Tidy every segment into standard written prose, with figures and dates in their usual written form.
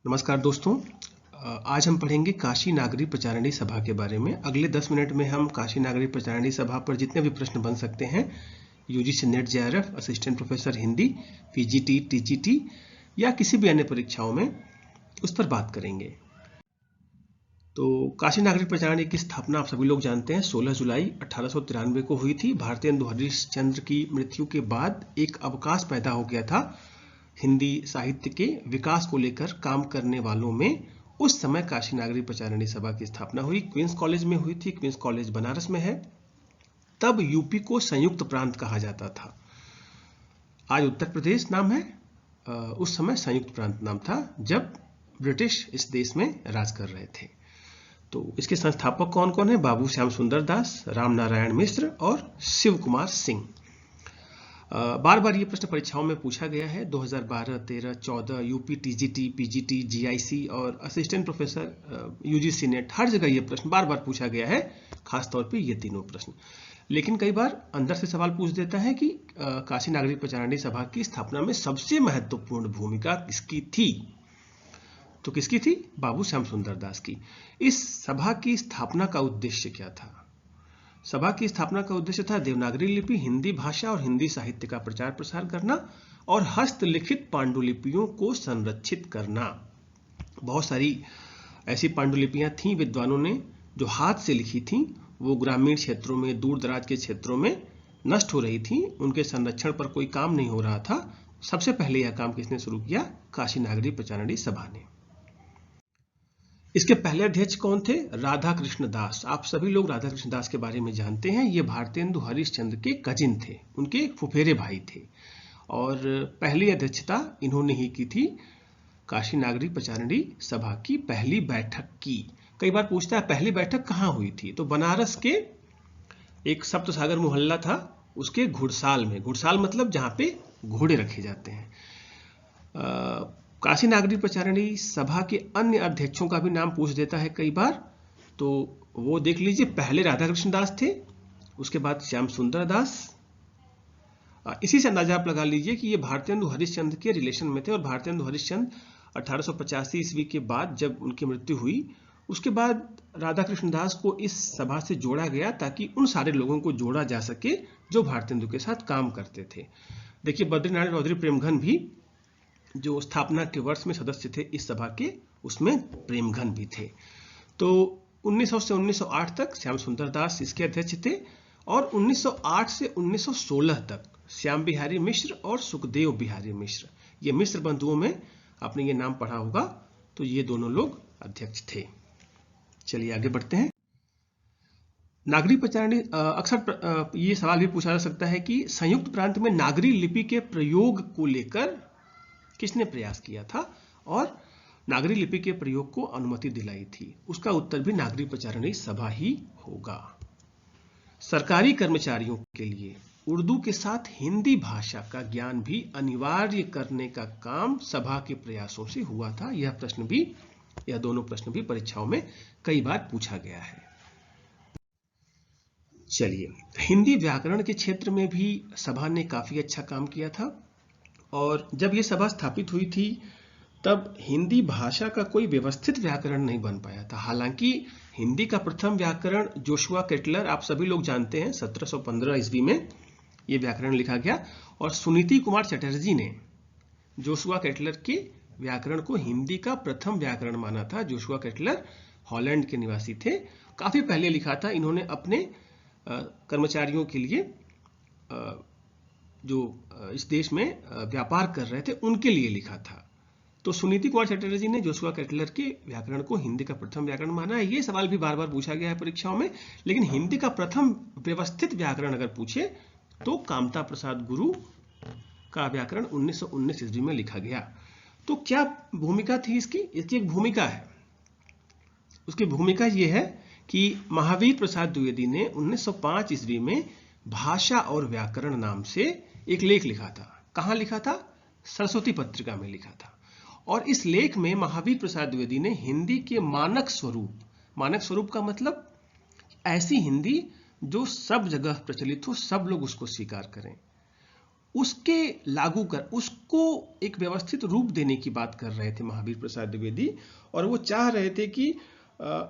नमस्कार दोस्तों। आज हम पढ़ेंगे काशी नागरी प्रचारिणी सभा के बारे में। अगले 10 मिनट में हम काशी नागरी प्रचारिणी सभा पर जितने भी प्रश्न बन सकते हैं, UGC net JRF, assistant professor Hindi, PGT, TGT या किसी भी अन्य परीक्षाओं में उस पर बात करेंगे। तो काशी नागरी प्रचारिणी की स्थापना आप सभी लोग जानते हैं 16 जुलाई 1893 को हुई थी। भारतेंदु हरिश्चंद्र की मृत्यु के बाद एक अवकाश पैदा हो गया था हिंदी साहित्य के विकास को लेकर काम करने वालों में। उस समय काशी नागरी प्रचारिणी सभा की स्थापना हुई, क्वींस कॉलेज में हुई थी। क्वींस कॉलेज बनारस में है। तब यूपी को संयुक्त प्रांत कहा जाता था। आज उत्तर प्रदेश नाम है, उस समय संयुक्त प्रांत नाम था जब ब्रिटिश इस देश में राज कर रहे थे। तो इसके संस्थापक कौन कौन है? बाबू श्याम सुंदर दास, राम नारायण मिश्र और शिव कुमार सिंह। बार बार ये प्रश्न परीक्षाओं में पूछा गया है। 2012, 13, 14 यूपी टीजीटी, पीजीटी, जीआईसी और असिस्टेंट प्रोफेसर यूजीसी नेट, हर जगह ये प्रश्न बार बार पूछा गया है, खासतौर पे ये तीनों प्रश्न। लेकिन कई बार अंदर से सवाल पूछ देता है कि काशी नागरी प्रचारिणी सभा की स्थापना में सबसे महत्वपूर्ण भूमिका किसकी थी? तो किसकी थी? बाबू श्याम सुंदर दास की। इस सभा की स्थापना का उद्देश्य क्या था? सभा की स्थापना का उद्देश्य था देवनागरी लिपि, हिंदी भाषा और हिंदी साहित्य का प्रचार प्रसार करना और हस्तलिखित पांडुलिपियों को संरक्षित करना। बहुत सारी ऐसी पांडुलिपियां थीं विद्वानों ने जो हाथ से लिखी थीं, वो ग्रामीण क्षेत्रों में, दूर दराज के क्षेत्रों में नष्ट हो रही थीं। उनके संरक्षण पर कोई काम नहीं हो रहा था। सबसे पहले यह काम किसने शुरू किया? काशी नागरी प्रचारिणी सभा ने। इसके पहले अध्यक्ष कौन थे? राधा कृष्ण दास। आप सभी लोग राधा कृष्ण दास के बारे में जानते हैं। ये भारतेंदु हरिश्चंद्र के कजिन थे, उनके फुफेरे भाई थे। और पहली अध्यक्षता इन्होंने ही की थी काशी नागरी प्रचारिणी सभा की पहली बैठक की। कई बार पूछता है पहली बैठक कहाँ हुई थी? तो बनारस के एक सप्तसागर मोहल्ला था, उसके घुड़साल में। घुड़साल मतलब जहाँ पे घोड़े रखे जाते हैं। काशी नागरी प्रचारिणी सभा के अन्य अध्यक्षों का भी नाम पूछ देता है कई बार, तो वो देख लीजिए। पहले राधा कृष्ण दास थे, उसके बाद श्याम सुंदर दास। इसी से अंदाजा आप लगा लीजिए कि ये भारतेंदु हरिश्चंद्र के रिलेशन में थे। और भारतेंदु हरिश्चंद्र 1885 ईस्वी के बाद जब उनकी मृत्यु हुई, उसके बाद राधा कृष्ण दास को इस सभा से जोड़ा गया ताकि उन सारे लोगों को जोड़ा जा सके जो भारतेंदु के साथ काम करते थे। देखिए, बद्रीनारायण चौधरी प्रेमघन भी जो स्थापना के वर्ष में सदस्य थे इस सभा के, उसमें प्रेमघन भी थे। तो 1900 से 1908 तक श्याम सुंदर दास इसके अध्यक्ष थे और 1908 से 1916 तक श्याम बिहारी मिश्र और सुखदेव बिहारी मिश्र, ये मिश्र बंधुओं में आपने ये नाम पढ़ा होगा, तो ये दोनों लोग अध्यक्ष थे। चलिए आगे बढ़ते हैं। नागरी प्रचारिणी, अक्सर ये सवाल भी पूछा जा सकता है कि संयुक्त प्रांत में नागरी लिपि के प्रयोग को लेकर किसने प्रयास किया था और नागरी लिपि के प्रयोग को अनुमति दिलाई थी? उसका उत्तर भी नागरी प्रचारिणी सभा ही होगा। सरकारी कर्मचारियों के लिए उर्दू के साथ हिंदी भाषा का ज्ञान भी अनिवार्य करने का काम सभा के प्रयासों से हुआ था। यह दोनों प्रश्न भी परीक्षाओं में कई बार पूछा गया है। चलिए, हिंदी व्याकरण के क्षेत्र में भी सभा ने काफी अच्छा काम किया था। और जब ये सभा स्थापित हुई थी तब हिंदी भाषा का कोई व्यवस्थित व्याकरण नहीं बन पाया था। हालांकि हिंदी का प्रथम व्याकरण जोशुआ केटलर, आप सभी लोग जानते हैं, 1715 ईस्वी में ये व्याकरण लिखा गया। और सुनीति कुमार चटर्जी ने जोशुआ केटलर के व्याकरण को हिंदी का प्रथम व्याकरण माना था। जोशुआ केटलर हॉलैंड के निवासी थे, काफी पहले लिखा था इन्होंने अपने कर्मचारियों के लिए, जो इस देश में व्यापार कर रहे थे उनके लिए लिखा था। तो सुनीति कुमार चटर्जी ने जोशुआ केटलर के व्याकरण को हिंदी का प्रथम व्याकरण माना है। ये सवाल भी बार बार पूछा गया है परीक्षाओं में। लेकिन हिंदी का प्रथम व्यवस्थित व्याकरण अगर पूछे तो कामता प्रसाद गुरु का व्याकरण 1919 ईस्वी में लिखा गया। तो क्या भूमिका थी इसकी? इसकी एक भूमिका है। उसकी भूमिका यह है कि महावीर प्रसाद द्विवेदी ने 1905 ईस्वी में भाषा और व्याकरण नाम से एक लेख लिखा था। कहाँ लिखा था? सरस्वती पत्रिका में लिखा था। और इस लेख में महावीर प्रसाद द्विवेदी ने हिंदी के मानक स्वरूप का मतलब ऐसी हिंदी जो सब जगह प्रचलित हो, सब लोग उसको स्वीकार करें, उसके लागू कर उसको एक व्यवस्थित रूप देने की बात कर रहे थे महावीर प्रसाद द्विवेदी। और वो चाह रहे थे कि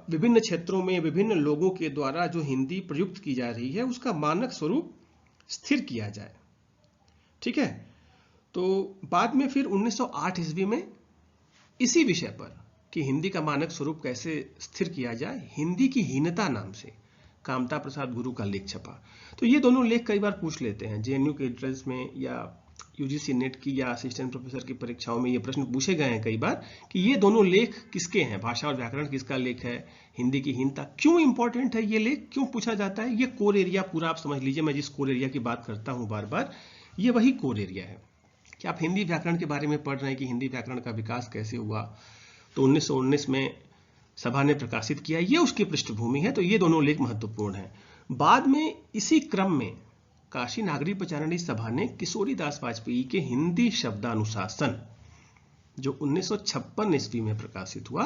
विभिन्न क्षेत्रों में विभिन्न लोगों के द्वारा जो हिंदी प्रयुक्त की जा रही है उसका मानक स्वरूप स्थिर किया जाए। ठीक है, तो बाद में फिर 1908 ईस्वी में इसी विषय पर कि हिंदी का मानक स्वरूप कैसे स्थिर किया जाए, हिंदी की हीनता नाम से कामता प्रसाद गुरु का लेख छपा। तो ये दोनों लेख कई बार पूछ लेते हैं जेएनयू के एंट्रेंस में या यूजीसी नेट की या असिस्टेंट प्रोफेसर की परीक्षाओं में ये प्रश्न पूछे गए हैं कई बार कि ये दोनों लेख किसके हैं, भाषा और व्याकरण किसका लेख है, हिंदी की हीनता क्यों इंपॉर्टेंट है, ये लेख क्यों पूछा जाता है। ये कोर एरिया पूरा आप समझ लीजिए, मैं जिस कोर एरिया की बात करता हूं बार बार, ये वही कोर एरिया है कि आप हिंदी व्याकरण के बारे में पढ़ रहे हैं कि हिंदी व्याकरण का विकास कैसे हुआ। तो 1919 में सभा ने प्रकाशित किया, ये उसकी पृष्ठभूमि है। तो ये दोनों लेख महत्वपूर्ण हैं। बाद में इसी क्रम में काशी नागरी प्रचारणी सभा ने किशोरी दास वाजपेयी के हिंदी शब्दानुशासन जो 1956 ईस्वी में प्रकाशित हुआ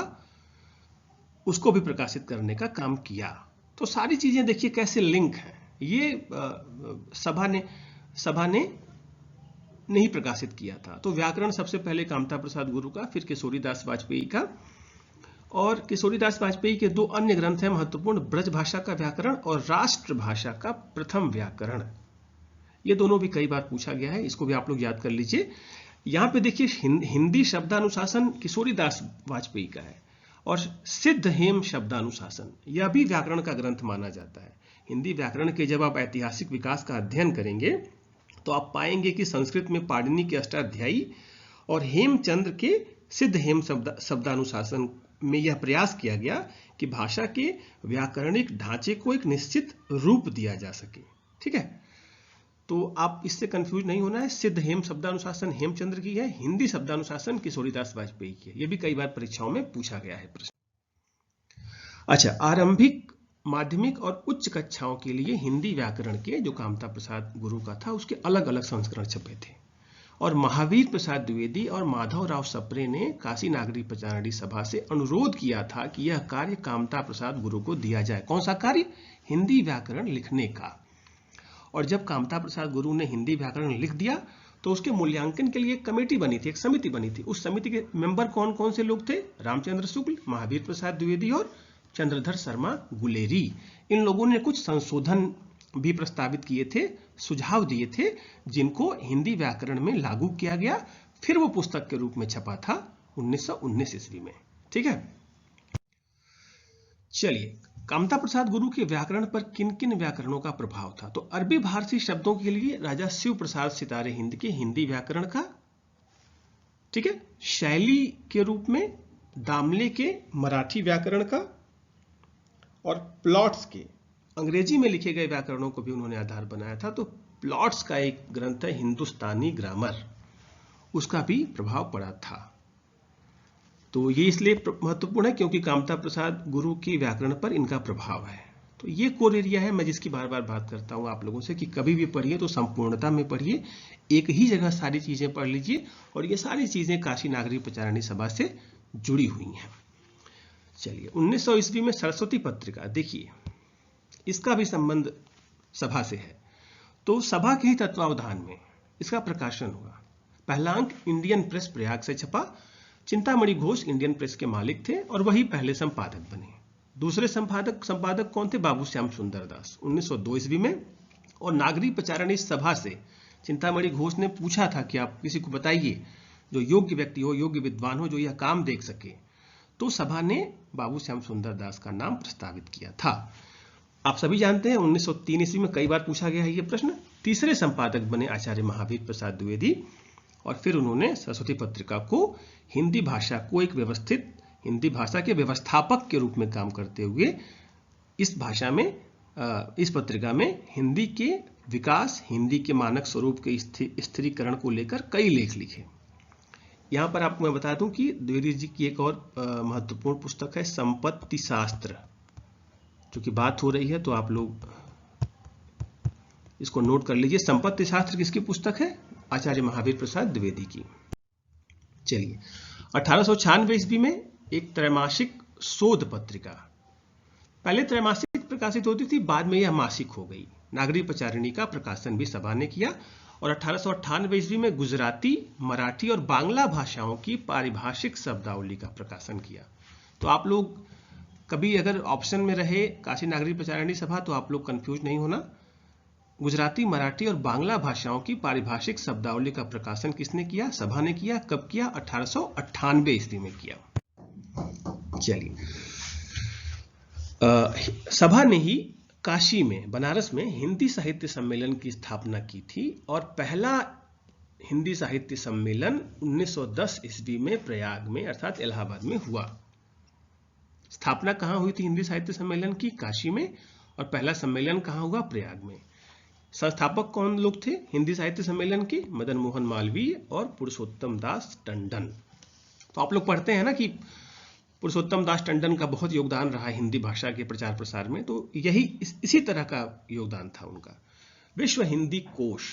उसको भी प्रकाशित करने का काम किया। तो सारी चीजें देखिए कैसे लिंक है। ये सभा ने नहीं प्रकाशित किया था। तो व्याकरण सबसे पहले कामता प्रसाद गुरु का, फिर किशोरी दास वाजपेयी का, और किशोरी दास वाजपेयी के दो अन्य ग्रंथ हैं महत्वपूर्ण, ब्रज भाषा का व्याकरण और राष्ट्रभाषा का प्रथम व्याकरण। ये दोनों भी कई बार पूछा गया है, इसको भी आप लोग याद कर लीजिए। यहां पे देखिए हिंदी शब्दानुशासन किशोरी दास वाजपेयी का है और सिद्ध हेम शब्दानुशासन यह भी व्याकरण का ग्रंथ माना जाता है। हिंदी व्याकरण के जब आप ऐतिहासिक विकास का अध्ययन करेंगे तो आप पाएंगे कि संस्कृत में पाणिनि के अष्टाध्यायी और हेमचंद्र के सिद्ध हेम शब्दानुशासन में यह प्रयास किया गया कि भाषा के व्याकरणिक ढांचे को एक निश्चित रूप दिया जा सके। ठीक है, तो आप इससे कंफ्यूज नहीं होना है। सिद्ध हेम शब्दानुशासन हेमचंद्र की है, हिंदी शब्दानुशासन किशोरीदास वाजपेयी की है। यह भी कई बार परीक्षाओं में पूछा गया है प्रश्न। अच्छा, आरंभिक, माध्यमिक और उच्च कक्षाओं के लिए हिंदी व्याकरण के जो कामता प्रसाद गुरु का था उसके अलग अलग संस्करण छपे थे और महावीर प्रसाद द्विवेदी और माधवराव सप्रे ने काशी नागरी प्रचारणी सभा से अनुरोध किया था कि यह कार्य कामता प्रसाद गुरु को दिया जाए। कौन सा कार्य? हिंदी व्याकरण लिखने का। और जब कामता प्रसाद गुरु ने हिंदी व्याकरण लिख दिया तो उसके मूल्यांकन के लिए एक कमेटी बनी थी, एक समिति बनी थी। उस समिति के मेंबर कौन कौन से लोग थे? रामचंद्र शुक्ल, महावीर प्रसाद द्विवेदी और चंद्रधर शर्मा गुलेरी। इन लोगों ने कुछ संशोधन भी प्रस्तावित किए थे, सुझाव दिए थे, जिनको हिंदी व्याकरण में लागू किया गया। फिर वो पुस्तक के रूप में छपा था 1919 ईस्वी में। ठीक है, चलिए, कामता प्रसाद गुरु के व्याकरण पर किन किन व्याकरणों का प्रभाव था? तो अरबी फारसी शब्दों के लिए राजा शिव प्रसाद सितारे हिंद के हिंदी व्याकरण का, ठीक है, शैली के रूप में दामले के मराठी व्याकरण का, और प्लॉट्स के अंग्रेजी में लिखे गए व्याकरणों को भी उन्होंने आधार बनाया था। तो प्लॉट्स का एक ग्रंथ है हिंदुस्तानी ग्रामर, उसका भी प्रभाव पड़ा था। तो ये इसलिए महत्वपूर्ण है क्योंकि कामता प्रसाद गुरु की व्याकरण पर इनका प्रभाव है। तो ये कोर एरिया है, मैं जिसकी बार बार बात करता हूं आप लोगों से कि कभी भी पढ़िए तो संपूर्णता में पढ़िए, एक ही जगह सारी चीजें पढ़ लीजिए। और ये सारी चीजें काशी नागरी प्रचारणी सभा से जुड़ी हुई हैं। चलिए, 1900 ईस्वी में सरस्वती पत्रिका, देखिए इसका भी संबंध सभा से है। तो सभा के ही तत्वावधान में इसका प्रकाशन हुआ। पहला अंक इंडियन प्रेस प्रयाग से छपा। चिंतामणि घोष इंडियन प्रेस के मालिक थे और वही पहले संपादक बने। दूसरे संपादक कौन थे? बाबू श्याम सुंदर दास, 1902 ईस्वी में। और नागरी प्रचारणी सभा से चिंतामणि घोष ने पूछा था कि आप किसी को बताइए जो योग्य व्यक्ति हो, योग्य विद्वान हो, जो यह काम देख सके। तो सभा ने बाबू श्याम सुंदर दास का नाम प्रस्तावित किया था। आप सभी जानते हैं 1903 ईस्वी में कई बार पूछा गया है यह प्रश्न। तीसरे संपादक बने आचार्य महावीर प्रसाद द्विवेदी और फिर उन्होंने सरस्वती पत्रिका को हिंदी भाषा को एक व्यवस्थित, हिंदी भाषा के व्यवस्थापक के रूप में काम करते हुए इस भाषा में, इस पत्रिका में हिंदी के विकास, हिंदी के मानक स्वरूप के स्थिरीकरण को लेकर कई लेख लिखे। यहां पर आपको मैं बता दूं कि द्विवेदी जी की एक और महत्वपूर्ण पुस्तक है संपत्ति शास्त्र। क्योंकि बात हो रही है तो आप लोग इसको नोट कर लीजिए। संपत्ति शास्त्र किसकी पुस्तक है? आचार्य महावीर प्रसाद द्विवेदी की। चलिए, 1896 ईस्वी में एक त्रैमासिक शोध पत्रिका, पहले त्रैमासिक प्रकाशित होती थी, बाद में यह मासिक हो गई। नागरी प्रचारिणी का प्रकाशन भी सभा ने किया और 1898 ईस्वी में गुजराती, मराठी और बांग्ला भाषाओं की पारिभाषिक शब्दावली का प्रकाशन किया। तो आप लोग कभी अगर ऑप्शन में रहे काशी नागरी प्रचारिणी सभा तो आप लोग कंफ्यूज नहीं होना। गुजराती, मराठी और बांग्ला भाषाओं की पारिभाषिक शब्दावली का प्रकाशन किसने किया? सभा ने किया। कब किया? 1898 ईस्वी में किया। चलिए, सभा ने ही काशी में, बनारस में हिंदी साहित्य सम्मेलन की स्थापना की थी और पहला हिंदी साहित्य सम्मेलन 1910 ईस्वी में प्रयाग में अर्थात इलाहाबाद में हुआ। स्थापना कहां हुई थी हिंदी साहित्य सम्मेलन की? काशी में। और पहला सम्मेलन कहां हुआ? प्रयाग में। संस्थापक कौन लोग थे हिंदी साहित्य सम्मेलन के? मदन मोहन मालवीय और पुरुषोत्तम दास टंडन। तो आप लोग पढ़ते हैं ना कि पुरुषोत्तम दास टंडन का बहुत योगदान रहा हिंदी भाषा के प्रचार प्रसार में, तो यही इसी तरह का योगदान था उनका। विश्व हिंदी कोश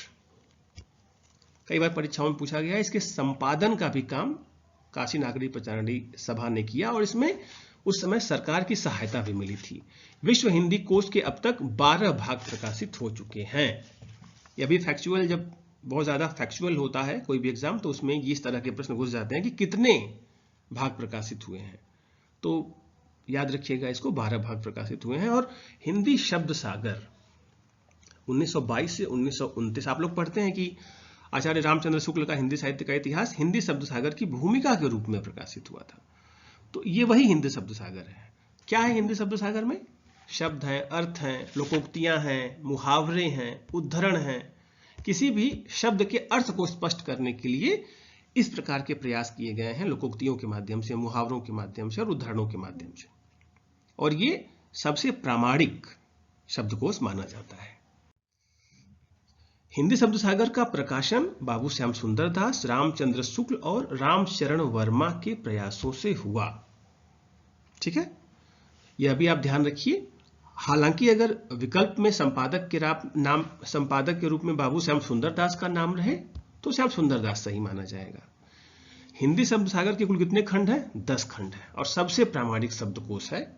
कई बार परीक्षाओं में पूछा गया है। इसके संपादन का भी काम काशी नागरी प्रचारिणी सभा ने किया और इसमें उस समय सरकार की सहायता भी मिली थी। विश्व हिंदी कोश के अब तक 12 भाग प्रकाशित हो चुके हैं। ये भी फैक्चुअल, जब बहुत ज्यादा फैक्चुअल होता है कोई भी एग्जाम तो उसमें इस तरह के प्रश्न घुस जाते हैं कि कितने भाग प्रकाशित हुए हैं। तो याद रखिएगा इसको, 12 भाग प्रकाशित हुए हैं। और हिंदी शब्द सागर 1922 से 1929 आप लोग पढ़ते हैं कि आचार्य रामचंद्र शुक्ल का हिंदी साहित्य का इतिहास हिंदी शब्द सागर की भूमिका के रूप में प्रकाशित हुआ था। तो ये वही हिंदी शब्द सागर है। क्या है हिंदी शब्द सागर में? शब्द हैं, अर्थ हैं, लोकोक्तियां हैं, मुहावरे हैं, उद्धरण हैं। किसी भी शब्द के अर्थ को स्पष्ट करने के लिए इस प्रकार के प्रयास किए गए हैं, लोकोक्तियों के माध्यम से, मुहावरों के माध्यम से और उद्धरणों के माध्यम से। और ये सबसे प्रामाणिक शब्दकोश माना जाता है। हिंदी शब्द सागर का प्रकाशन बाबू श्याम सुंदर दास, रामचंद्र शुक्ल और रामचरण वर्मा के प्रयासों से हुआ। ठीक है, यह भी आप ध्यान रखिए। हालांकि अगर विकल्प में संपादक के रूप में बाबू श्याम सुंदर दास का नाम रहे तो श्याम सुंदर दास सही माना जाएगा। हिंदी शब्द सागर के कुल कितने खंड हैं? 10 खंड है और सबसे प्रामाणिक शब्दकोश है।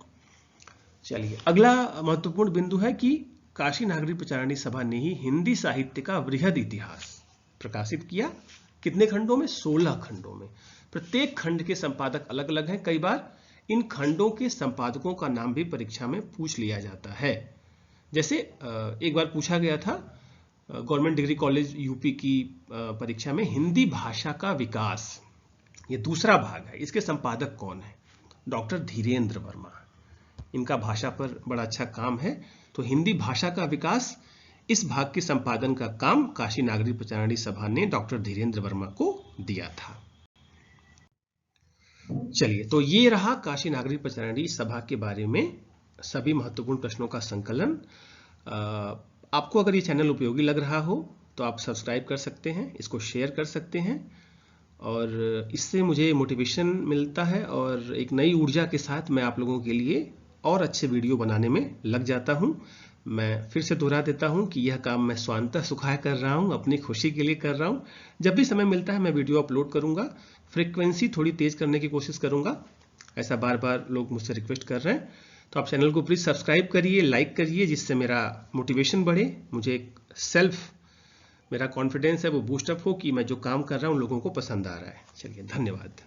चलिए, अगला महत्वपूर्ण बिंदु है कि काशी नागरी प्रचारिणी सभा ने ही हिंदी साहित्य का वृहद इतिहास प्रकाशित किया। कितने खंडों में? 16 खंडों में। प्रत्येक खंड के संपादक अलग अलग हैं। कई बार इन खंडों के संपादकों का नाम भी परीक्षा में पूछ लिया जाता है। जैसे एक बार पूछा गया था गवर्नमेंट डिग्री कॉलेज यूपी की परीक्षा में, हिंदी भाषा का विकास, ये दूसरा भाग है, इसके संपादक कौन है? डॉक्टर धीरेन्द्र वर्मा। इनका भाषा पर बड़ा अच्छा काम है। तो हिंदी भाषा का विकास, इस भाग के संपादन का काम काशी नागरी प्रचारिणी सभा ने डॉक्टर धीरेन्द्र वर्मा को दिया था। चलिए, तो ये रहा काशी नागरी प्रचारिणी सभा के बारे में सभी महत्वपूर्ण प्रश्नों का संकलन। आपको अगर ये चैनल उपयोगी लग रहा हो तो आप सब्सक्राइब कर सकते हैं, इसको शेयर कर सकते हैं और इससे मुझे मोटिवेशन मिलता है और एक नई ऊर्जा के साथ मैं आप लोगों के लिए और अच्छे वीडियो बनाने में लग जाता हूं। मैं फिर से दोहरा देता हूं कि यह काम मैं स्वांतः सुखाय कर रहा हूं, अपनी खुशी के लिए कर रहा हूं। जब भी समय मिलता है मैं वीडियो अपलोड करूंगा। फ्रीक्वेंसी थोड़ी तेज करने की कोशिश करूंगा, ऐसा बार बार लोग मुझसे रिक्वेस्ट कर रहे हैं। तो आप चैनल को प्लीज सब्सक्राइब करिए, लाइक करिए, जिससे मेरा मोटिवेशन बढ़े, मुझे मेरा कॉन्फिडेंस है वो बूस्टअप हो कि मैं जो काम कर रहा हूं लोगों को पसंद आ रहा है। चलिए, धन्यवाद।